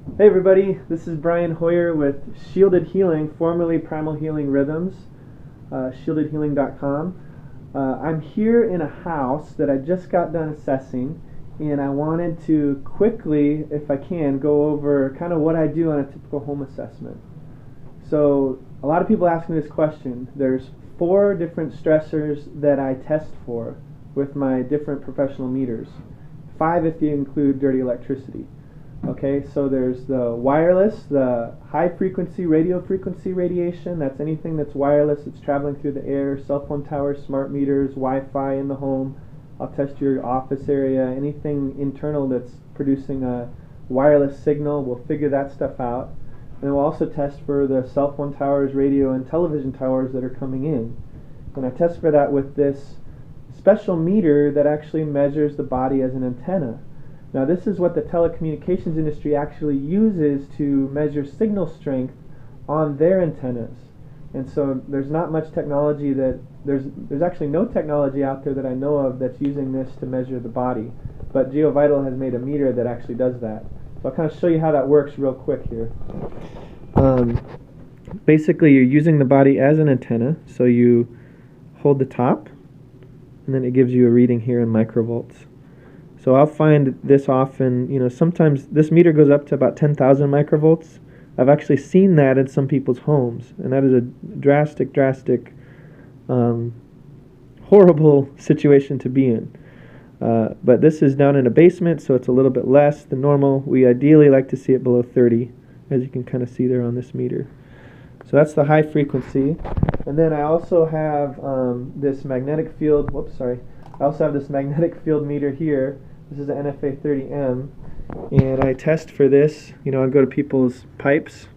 Hey everybody, this is Brian Hoyer with Shielded Healing, formerly Primal Healing Rhythms, shieldedhealing.com. I'm here in a house that I just got done assessing, and I wanted to quickly, if I can, go over kind of what I do on a typical home assessment. So a lot of people ask me this question. There's 4 different stressors that I test for with my different professional meters. 5 if you include dirty electricity. Okay, so there's the wireless, the high frequency radio frequency radiation. That's anything that's wireless, it's traveling through the air, cell phone towers, smart meters, Wi-Fi in the home. I'll test your office area, anything internal that's producing a wireless signal, we'll figure that stuff out. And we'll also test for the cell phone towers, radio, and television towers that are coming in. And I test for that with this special meter that actually measures the body as an antenna. Now this is what the telecommunications industry actually uses to measure signal strength on their antennas. And so there's not much technology there's actually no technology out there that I know of that's using this to measure the body. But GeoVital has made a meter that actually does that. So I'll kind of show you how that works real quick here. Basically you're using the body as an antenna, so you hold the top and then it gives you a reading here in microvolts. So I'll find this often, sometimes this meter goes up to about 10,000 microvolts. I've actually seen that in some people's homes, and that is a drastic, horrible situation to be in. But this is down in a basement, so it's a little bit less than normal. We ideally like to see it below 30, as you can kind of see there on this meter. So that's the high frequency. And then I also have this magnetic field, I also have this magnetic field meter here. This is the NFA30M, and I test for this. I go to people's pipes,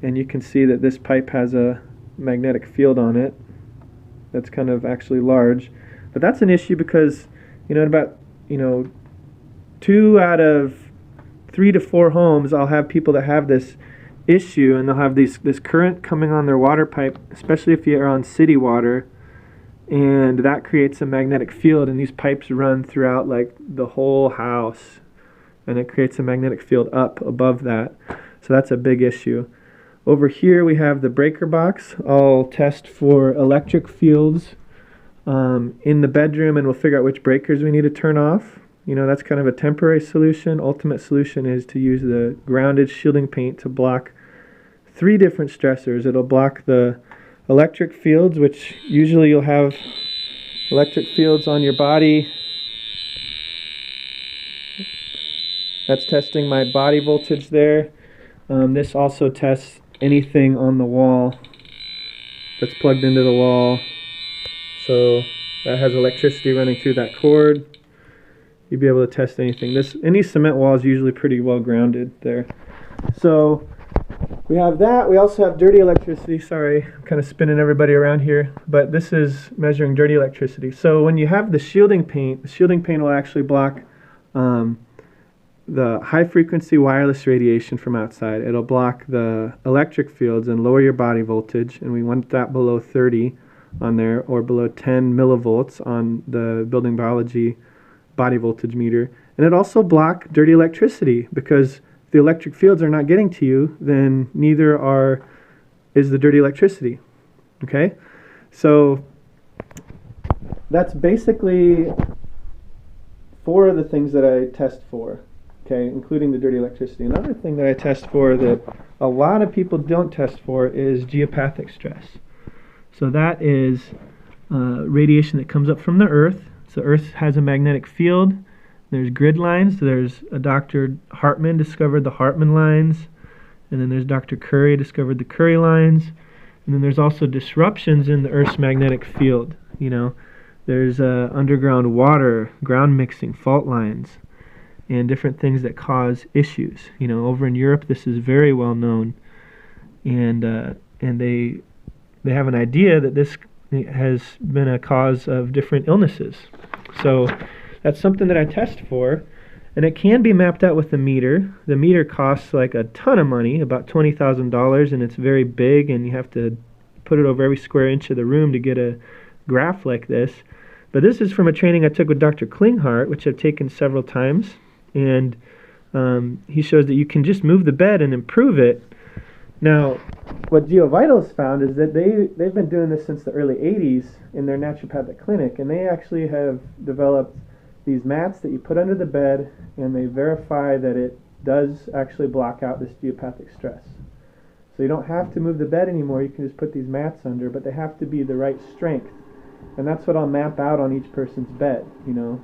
and you can see that this pipe has a magnetic field on it that's kind of actually large. But that's an issue because, in about 2 out of 3 to 4 homes, I'll have people that have this issue, and they'll have this current coming on their water pipe, especially if you're on city water. And that creates a magnetic field, and these pipes run throughout like the whole house, and it creates a magnetic field up above that. So that's a big issue. Over here we have the breaker box. I'll test for electric fields in the bedroom, and we'll figure out which breakers we need to turn off. That's kind of a temporary solution. Ultimate solution is to use the grounded shielding paint to block 3 different stressors. It'll block the electric fields, which usually you'll have electric fields on your body. That's testing my body voltage there. This also tests anything on the wall that's plugged into the wall. So that has electricity running through that cord. You'll be able to test anything. Any cement wall is usually pretty well grounded there. So we have that. We also have dirty electricity. Sorry, I'm kind of spinning everybody around here. But this is measuring dirty electricity. So when you have the shielding paint will actually block the high-frequency wireless radiation from outside. It'll block the electric fields and lower your body voltage. And we want that below 30 on there, or below 10 millivolts on the building biology body voltage meter. And it also blocks dirty electricity, because if the electric fields are not getting to you, then neither is the dirty electricity. Okay? So that's basically 4 of the things that I test for, okay, including the dirty electricity. Another thing that I test for that a lot of people don't test for is geopathic stress. So that is radiation that comes up from the Earth. So Earth has a magnetic field. There's grid lines. There's a Dr. Hartman discovered the Hartman lines, and then there's Dr. Curry discovered the Curry lines, and then there's also disruptions in the Earth's magnetic field. There's underground water, ground mixing, fault lines, and different things that cause issues. Over in Europe, this is very well known, and they have an idea that this has been a cause of different illnesses. So that's something that I test for, and it can be mapped out with the meter. The meter costs like a ton of money, about $20,000, and it's very big, and you have to put it over every square inch of the room to get a graph like this. But this is from a training I took with Dr. Klinghardt, which I've taken several times, and he shows that you can just move the bed and improve it. Now, what GeoVitals found is that they've been doing this since the early 80s in their naturopathic clinic, and they actually have developed these mats that you put under the bed, and they verify that it does actually block out this geopathic stress. So you don't have to move the bed anymore, you can just put these mats under, but they have to be the right strength. And that's what I'll map out on each person's bed, you know,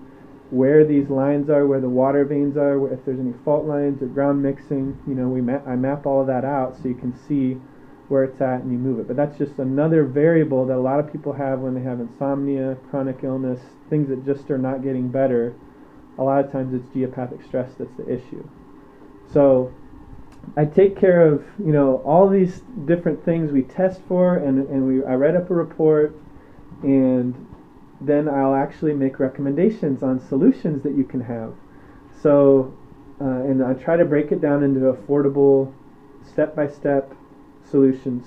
where these lines are, where the water veins are, if there's any fault lines or ground mixing, you know, I map all of that out so you can see where it's at and you move it. But that's just another variable that a lot of people have when they have insomnia, chronic illness, things that just are not getting better. A lot of times it's geopathic stress that's the issue. So I take care of, you know, all these different things we test for, and I write up a report, and then I'll actually make recommendations on solutions that you can have. So, and I try to break it down into affordable, step-by-step solutions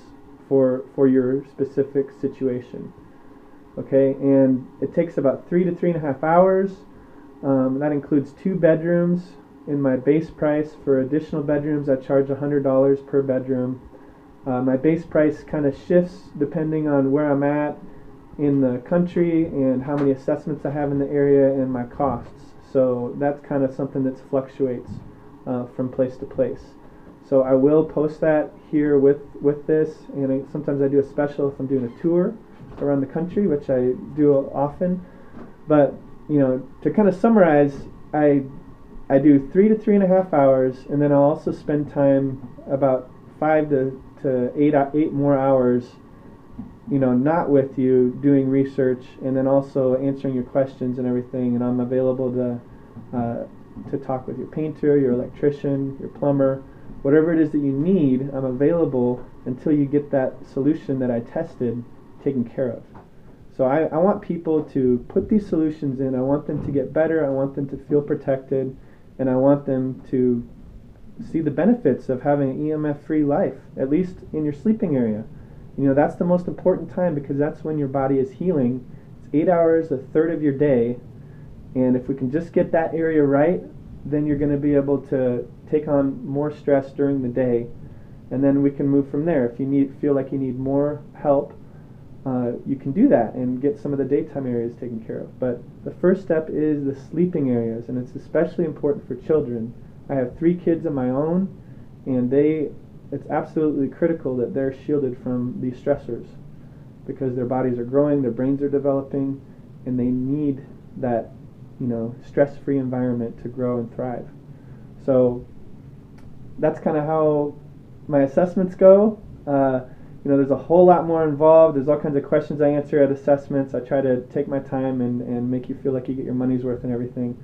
for your specific situation. Okay, and it takes about 3 to 3.5 hours. That includes 2 bedrooms. In my base price, for additional bedrooms, I charge $100 per bedroom. My base price kind of shifts depending on where I'm at in the country and how many assessments I have in the area and my costs. So that's kind of something that fluctuates from place to place. So I will post that here with this, and sometimes I do a special if I'm doing a tour around the country, which I do often. But, you know, to kind of summarize, I do 3 to 3.5 hours, and then I'll also spend time about 5 to 8 more hours, you know, not with you, doing research, and then also answering your questions and everything. And I'm available to talk with your painter, your electrician, your plumber, whatever it is that you need. I'm available until you get that solution that I tested taken care of. So I want people to put these solutions in. I want them to get better. I want them to feel protected. And I want them to see the benefits of having an EMF-free life, at least in your sleeping area. You know, that's the most important time, because that's when your body is healing. It's 8 hours, a third of your day. And if we can just get that area right, then you're going to be able to take on more stress during the day. And then we can move from there. If you feel like you need more help, you can do that and get some of the daytime areas taken care of. But the first step is the sleeping areas, and it's especially important for children. I have 3 kids of my own, and it's absolutely critical that they're shielded from these stressors, because their bodies are growing, their brains are developing, and they need that, you know, stress-free environment to grow and thrive. So that's kind of how my assessments go. You know, there's a whole lot more involved. There's all kinds of questions I answer at assessments. I try to take my time and make you feel like you get your money's worth and everything.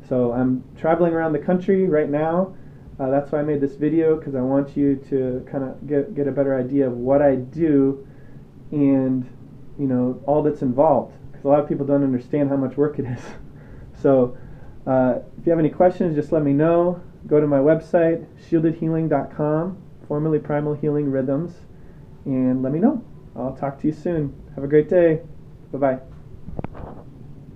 So I'm traveling around the country right now. That's why I made this video, because I want you to kind of get a better idea of what I do and, you know, all that's involved. Because a lot of people don't understand how much work it is. So if you have any questions, just let me know. Go to my website, shieldedhealing.com, formerly Primal Healing Rhythms, and let me know. I'll talk to you soon. Have a great day. Bye-bye.